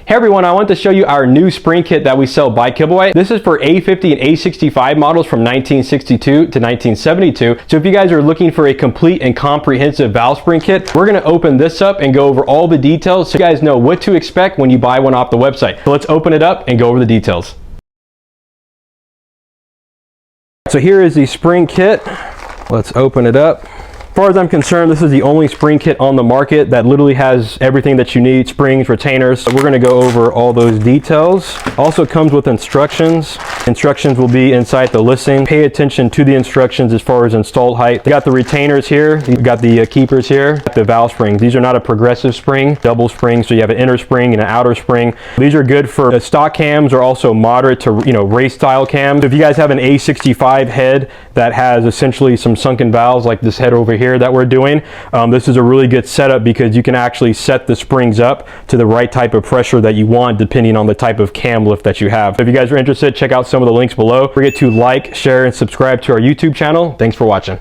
Hey everyone, I want to show you our new spring kit that we sell by Kibblewhite. This is for A50 and A65 models from 1962 to 1972. So if you guys are looking for a complete and comprehensive valve spring kit, we're gonna open this up and go over all the details so you guys know what to expect when you buy one off the website. So let's open it up and go over the details. So here is the spring kit. Let's open it up. As far as I'm concerned, this is the only spring kit on the market that literally has everything that you need: springs, retainers. So we're going to go over all those details. Also comes with instructions. Instructions will be inside the listing. Pay attention to the instructions as far as installed height. You got the retainers here. You got the keepers here. The valve springs. These are not a progressive spring, double spring. So you have an inner spring and an outer spring. These are good for stock cams or also moderate to race style cams. So if you guys have an A65 head that has essentially some sunken valves like this head over here that we're doing, this is a really good setup because you can actually set the springs up to the right type of pressure that you want depending on the type of cam lift that you have. So if you guys are interested, check out some of the links below. Don't forget to like, share, and subscribe to our YouTube channel. Thanks for watching.